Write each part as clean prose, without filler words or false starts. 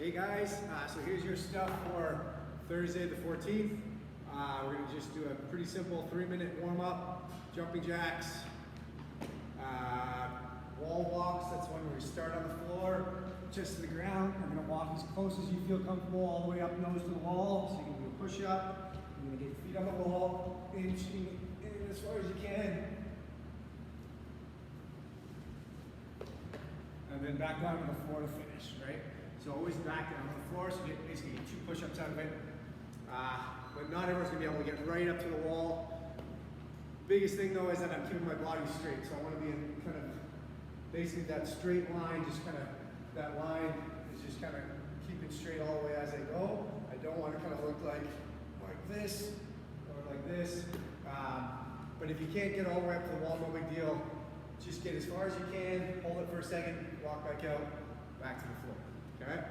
Hey guys, so here's your stuff for Thursday the 14th. We're going to just do a pretty simple 3-minute warm-up, jumping jacks, wall walks. That's one where we start on the floor, just to the ground. We're going to walk as close as you feel comfortable, all the way up nose to the wall. So you can do a push-up. You're going to get your feet on the wall, inching in as far as you can. And then back down to the floor to finish, right? So always back down to the floor, so you basically get 2 push-ups out of it. But not everyone's gonna be able to get right up to the wall. Biggest thing though is that I'm keeping my body straight. So I wanna be in kind of, basically that straight line, just kind of, that line is just kind of keeping straight all the way as I go. I don't want to kind of look like this, or like this. But if you can't get all the way up to the wall, no big deal. Just get as far as you can, hold it for a second, walk back out, back to the floor, okay?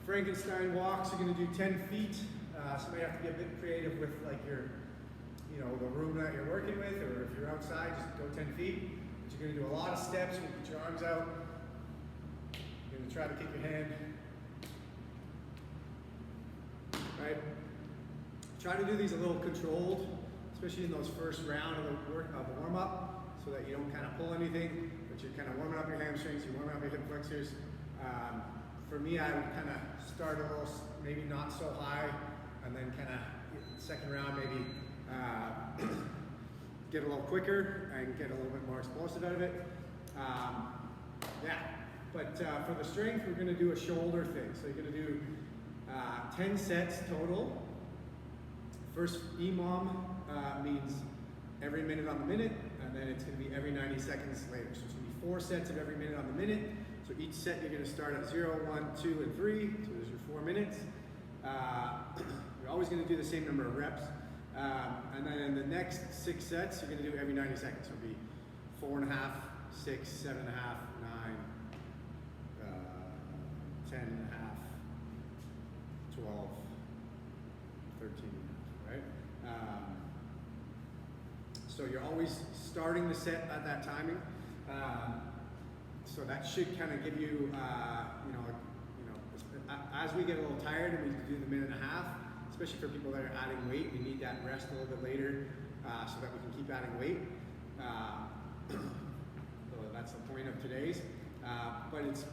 Frankenstein walks, you're gonna do 10 feet. So you may have to get a bit creative with like your, you know, the room that you're working with, or if you're outside, just go 10 feet. But you're gonna do a lot of steps, you're gonna put your arms out. You're gonna try to kick your hand, right? Try to do these a little controlled, especially in those first round of the warm-up, so that you don't kind of pull anything, but you're kind of warming up your hamstrings, you're warming up your hip flexors. For me, I would kind of start a little, maybe not so high, and then kind of second round maybe get a little quicker and get a little bit more explosive out of it. Yeah, but for the strength, we're going to do a shoulder thing. So you're going to do 10 sets total. First EMOM means every minute on the minute, and then it's going to be every 90 seconds later. So it's going to be 4 sets of every minute on the minute. So each set you're going to start at 0, 1, 2, and 3. So there's your 4 minutes. You're always going to do the same number of reps. And then in the next 6 sets, you're going to do every 90 seconds. So it'll be 4.5, 6, 7.5, 9, 10.5, 12, 13, right? So you're always starting the set at that timing. So that should kind of give you, as we get a little tired and we do the 1.5 minutes, especially for people that are adding weight, we need that rest a little bit later so that we can keep adding weight. So that's the point of today's. But it's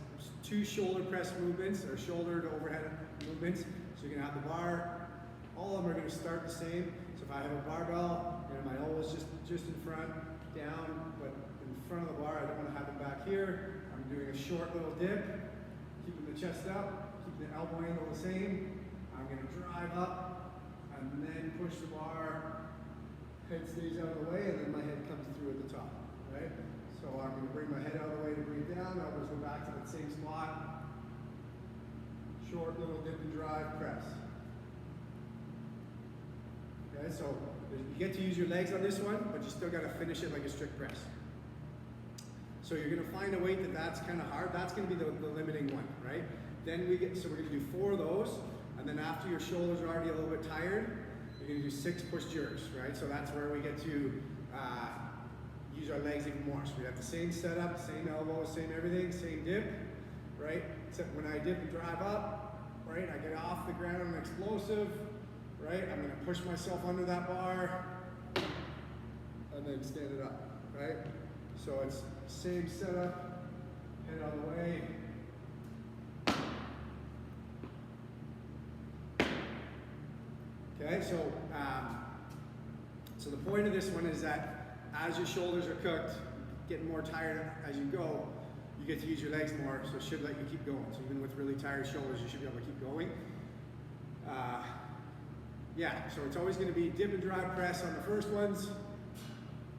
2 shoulder press movements, or shoulder to overhead movements. So you're gonna have the bar. All of them are gonna start the same. So if I have a barbell, my elbow's just in front, down, but in front of the bar, I don't want to have it back here. I'm doing a short little dip, keeping the chest up, keeping the elbow angle the same. I'm going to drive up and then push the bar. Head stays out of the way, and then my head comes through at the top, right? So I'm going to bring my head out of the way to breathe down. Elbows go back to that same spot. Short little dip and drive, press. Okay, so you get to use your legs on this one, but you still got to finish it like a strict press. So you're going to find a weight that's kind of hard. That's going to be the limiting one, right? Then we're going to do 4 of those, and then after your shoulders are already a little bit tired, you're going to do 6 push jerks, right? So that's where we get to use our legs even more. So we have the same setup, same elbow, same everything, same dip, right? Except when I dip and drive up, right? I get off the ground and explosive. Right, I'm going to push myself under that bar and then stand it up, right? So it's same setup, head out of the way. Okay, so the point of this one is that as your shoulders are cooked, getting more tired as you go, you get to use your legs more, so it should let you keep going. So even with really tired shoulders, you should be able to keep going. Yeah, so it's always going to be dip and drive press on the first ones,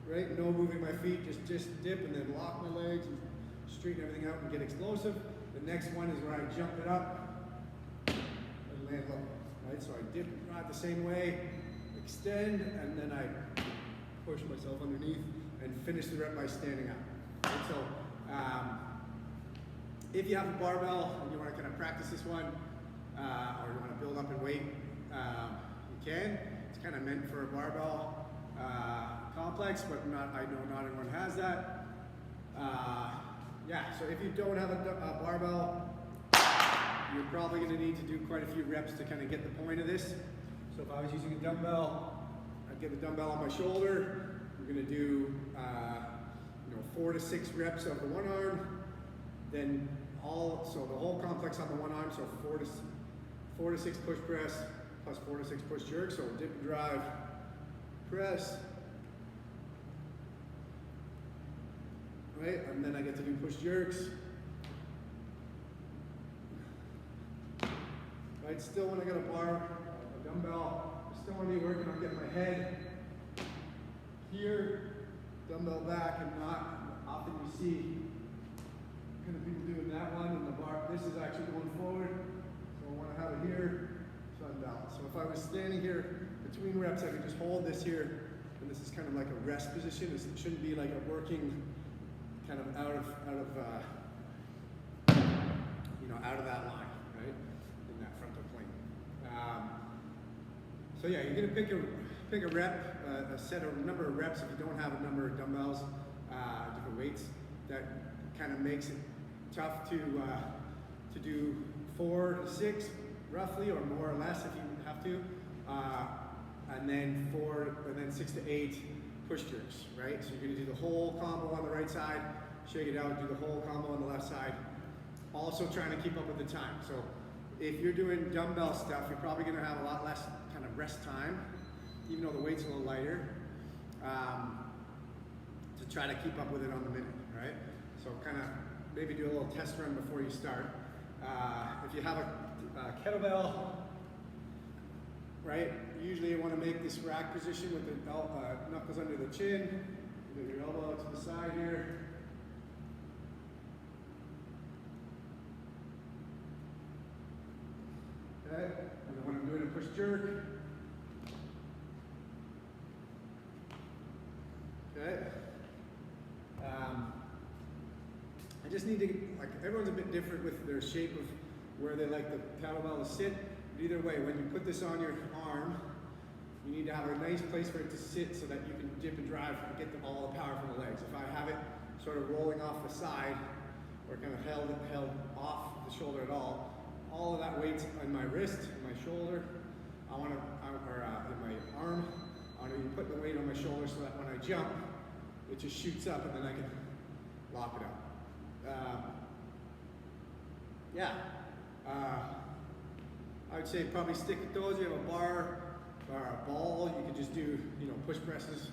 right? No moving my feet, just dip and then lock my legs and straighten everything out and get explosive. The next one is where I jump it up and land low, right? So I dip and drive the same way, extend, and then I push myself underneath and finish the rep by standing up. Right? So if you have a barbell and you want to kind of practice this one, or you want to build up in weight, you can. It's kind of meant for a barbell complex, but I know not everyone has that. Yeah, so if you don't have a barbell, you're probably going to need to do quite a few reps to kind of get the point of this. So if I was using a dumbbell, I'd get the dumbbell on my shoulder. We're going to do 4 to 6 reps of the one arm, then so the whole complex on the one arm, so 4 to 6 push press plus 4 to 6 push jerk. So dip and drive, press, right? And then I get to do push jerks. Right, still when I got a bar, a dumbbell, I still want to be working on getting my head here, dumbbell back, and not often you see kind of people doing that one, and the bar, this is actually going forward, so I want to have it here, so I'm balanced. So if I was standing here between reps, I could just hold this here, and this is kind of like a rest position. It shouldn't be like a working kind of out of that line, right? In that frontal plane. So yeah, you're gonna pick a rep, a number of reps if you don't have a number of dumbbells, different weights. That kind of makes it tough to do 4 to 6 roughly, or more or less if you have to, and then 6 to 8 push jerks, right? So you're gonna do the whole combo on the right side, shake it out, do the whole combo on the left side. Also trying to keep up with the time. So if you're doing dumbbell stuff, you're probably gonna have a lot less kind of rest time, even though the weight's a little lighter, to try to keep up with it on the minute, right? So kind of maybe do a little test run before you start. If you have a kettlebell, right, usually you want to make this rack position with the knuckles under the chin, you get your elbow out to the side here. Okay, and then when I'm doing a push jerk, okay, I just need to, like, everyone's a bit different with their shape of where they like the kettlebell to sit. But either way, when you put this on your arm, you need to have a nice place for it to sit so that you can dip and drive and get all the power from the legs. If I have it sort of rolling off the side or kind of held off the shoulder at all of that weight's on my wrist, my shoulder, in my arm. I want to put the weight on my shoulder so that when I jump, it just shoots up and then I can lock it up. I would say probably stick with those. You have a bar or a ball, you can just do, push presses,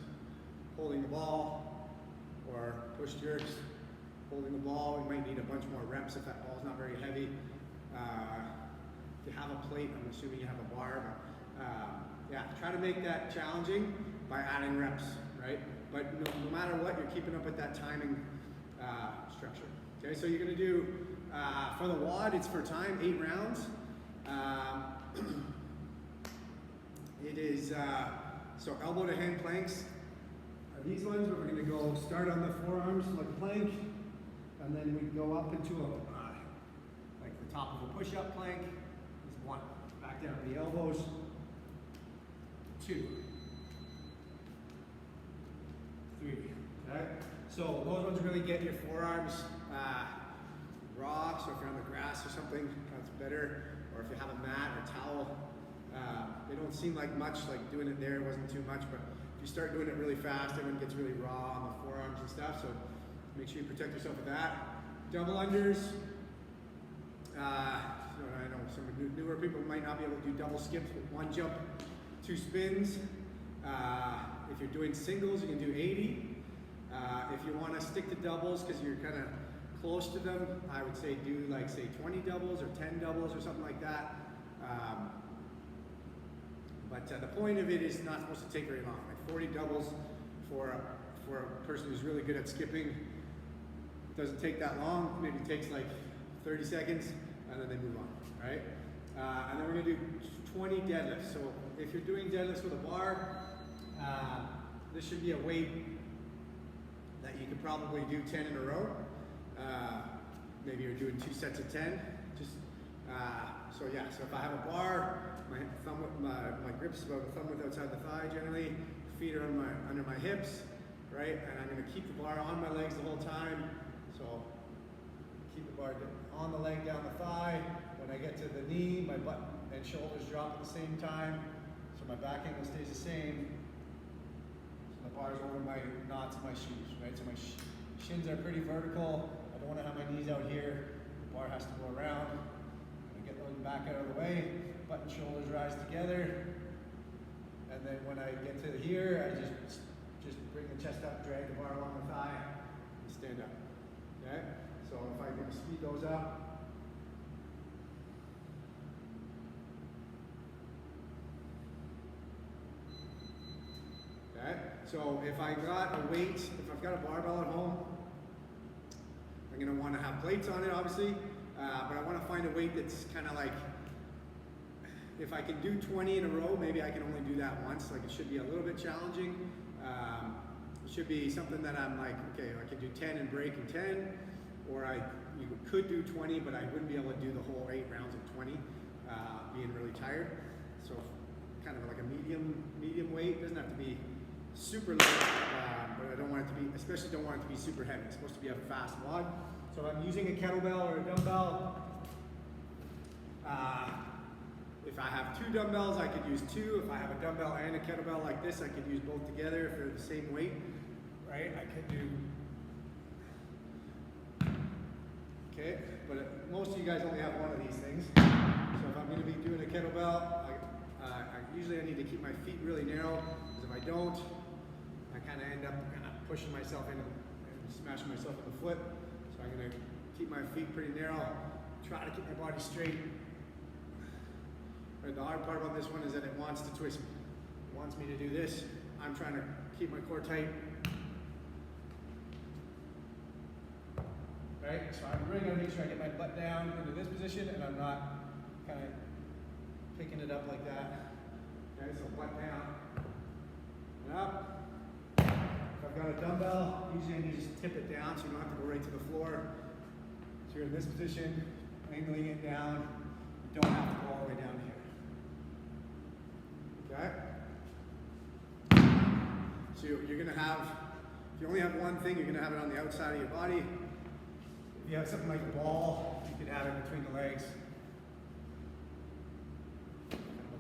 holding the ball, or push jerks, holding the ball. You might need a bunch more reps if that ball's not very heavy. If you have a plate, I'm assuming you have a bar. But, try to make that challenging by adding reps, right? But no matter what, you're keeping up with that timing structure. Okay, so you're gonna do, for the WOD, it's for time, 8 rounds. It is, so elbow to hand planks are these ones where we're gonna go start on the forearms like a plank, and then we go up into like the top of a push-up plank is 1. Back down to the elbows, 2, 3, okay? So those ones really get your forearms raw, so if you're on the grass or something, that's better. Or if you have a mat or towel, they don't seem like much, like doing it there wasn't too much, but if you start doing it really fast, everyone gets really raw on the forearms and stuff, so make sure you protect yourself with that. Double unders. I know some newer people might not be able to do double skips with 1 jump, 2 spins. If you're doing singles, you can do 80. If you want to stick to doubles because you're kind of close to them, I would say do like say 20 doubles or 10 doubles or something like that. But the point of it is not supposed to take very long. Like 40 doubles for a person who's really good at skipping, it doesn't take that long. Maybe takes like 30 seconds, and then they move on, right? And then we're gonna do 20 deadlifts. So if you're doing deadlifts with a bar, this should be a weight that you could probably do 10 in a row. Maybe you're doing 2 sets of 10. So if I have a bar, my grip's about a thumb width outside the thigh generally, feet are under my hips, right? And I'm gonna keep the bar on my legs the whole time. So keep the bar on the leg, down the thigh. When I get and shoulders drop at the same time. So my back angle stays the same. So the bar's over my knots of my shoes, right? So my shins are pretty vertical. I don't want to have my knees out here. The bar has to go around. I'm gonna get those back out of the way. Butt and shoulders rise together. And then when I get to here, I just bring the chest up, drag the bar along the thigh, and stand up. Okay? So if I can speed those up. Okay? So if I got a weight, if I've got a barbell at home, I'm going to want to have plates on it, obviously, but I want to find a weight that's kind of like, if I can do 20 in a row, maybe I can only do that once. Like, it should be a little bit challenging. It should be something that I'm like, okay, I can do 10 and break in 10, or you could do 20, but I wouldn't be able to do the whole 8 rounds of 20, being really tired. So kind of like a medium weight. It doesn't have to be super light, but I don't want it to be, especially don't want it to be super heavy. It's supposed to be a fast WOD. So if I'm using a kettlebell or a dumbbell, if I have 2 dumbbells, I could use 2. If I have a dumbbell and a kettlebell like this, I could use both together if they're the same weight, right? I could do, okay, but most of you guys only have one of these things. So if I'm going to be doing a kettlebell, usually I need to keep my feet really narrow, because if I don't, I kind of end up pushing myself in and smashing myself in the foot. So I'm going to keep my feet pretty narrow, try to keep my body straight. Right, the hard part about this one is that it wants to twist me. It wants me to do this. I'm trying to keep my core tight. Right, so I'm really going to make sure I get my butt down into this position and I'm not kind of picking it up like that. Okay, so butt down and up. If I've got a dumbbell, usually I need to just tip it down so you don't have to go right to the floor. So you're in this position, angling it down. You don't have to go all the way down here. Okay? So you're going to have, if you only have one thing, you're going to have it on the outside of your body. If you have something like a ball, you can have it between the legs.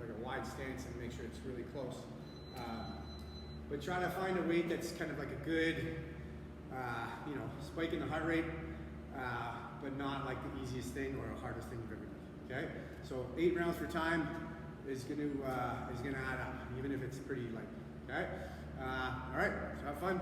Like a wide stance and make sure it's really close. But try to find a weight that's kind of like a good, spike in the heart rate, but not like the easiest thing or the hardest thing you've ever done. Okay? So 8 rounds for time is going to add up, even if it's pretty light. Okay? All right, so have fun.